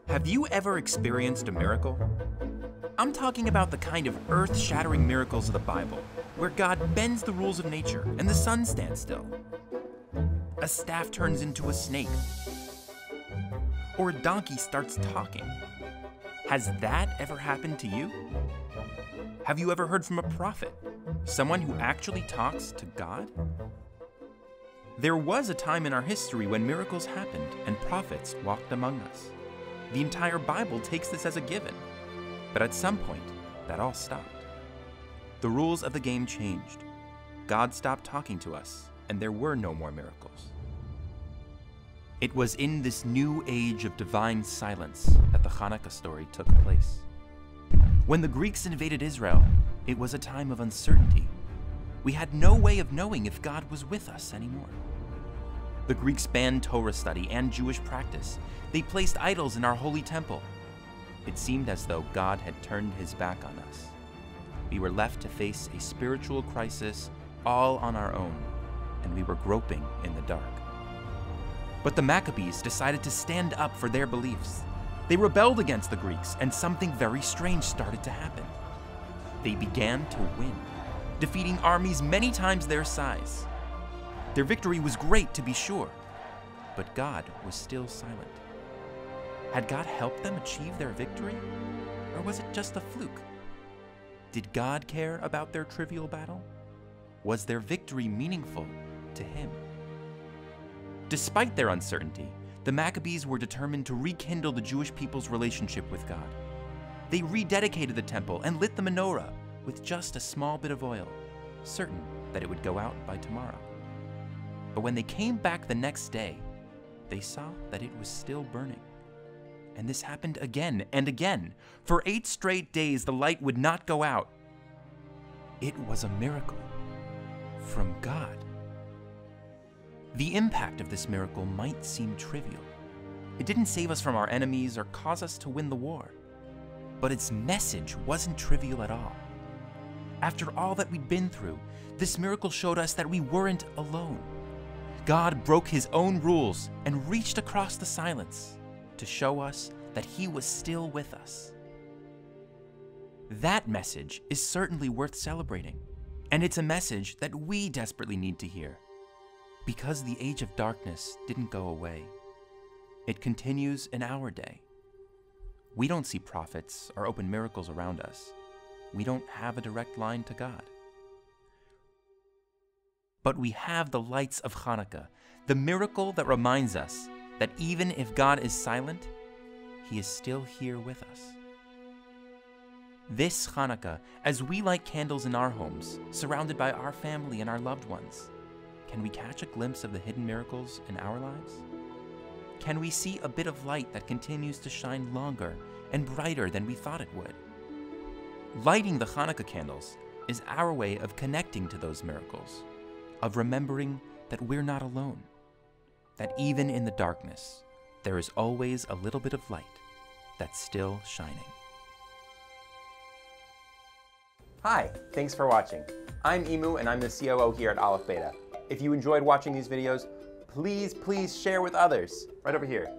Have you ever experienced a miracle? I'm talking about the kind of earth-shattering miracles of the Bible, where God bends the rules of nature and the sun stands still. A staff turns into a snake, or a donkey starts talking. Has that ever happened to you? Have you ever heard from a prophet, someone who actually talks to God? There was a time in our history when miracles happened and prophets walked among us. The entire Bible takes this as a given. But at some point, that all stopped. The rules of the game changed. God stopped talking to us, and there were no more miracles. It was in this new age of divine silence that the Hanukkah story took place. When the Greeks invaded Israel, it was a time of uncertainty. We had no way of knowing if God was with us anymore. The Greeks banned Torah study and Jewish practice. They placed idols in our holy temple. It seemed as though God had turned his back on us. We were left to face a spiritual crisis all on our own, and we were groping in the dark. But the Maccabees decided to stand up for their beliefs. They rebelled against the Greeks, and something very strange started to happen. They began to win, defeating armies many times their size. Their victory was great, to be sure, but God was still silent. Had God helped them achieve their victory, or was it just a fluke? Did God care about their trivial battle? Was their victory meaningful to him? Despite their uncertainty, the Maccabees were determined to rekindle the Jewish people's relationship with God. They rededicated the temple and lit the menorah with just a small bit of oil, certain that it would go out by tomorrow. But when they came back the next day, they saw that it was still burning. And this happened again and again. For 8 straight days, the light would not go out. It was a miracle from God. The impact of this miracle might seem trivial. It didn't save us from our enemies or cause us to win the war. But its message wasn't trivial at all. After all that we'd been through, this miracle showed us that we weren't alone. God broke his own rules and reached across the silence to show us that he was still with us. That message is certainly worth celebrating, and it's a message that we desperately need to hear. Because the age of darkness didn't go away, it continues in our day. We don't see prophets or open miracles around us. We don't have a direct line to God. But we have the lights of Hanukkah, the miracle that reminds us that even if God is silent, he is still here with us. This Hanukkah, as we light candles in our homes, surrounded by our family and our loved ones, can we catch a glimpse of the hidden miracles in our lives? Can we see a bit of light that continues to shine longer and brighter than we thought it would? Lighting the Hanukkah candles is our way of connecting to those miracles, of remembering that we're not alone, that even in the darkness, there is always a little bit of light that's still shining. Hi, thanks for watching. I'm Emu and I'm the COO here at Aleph Beta. If you enjoyed watching these videos, please share with others. Right over here.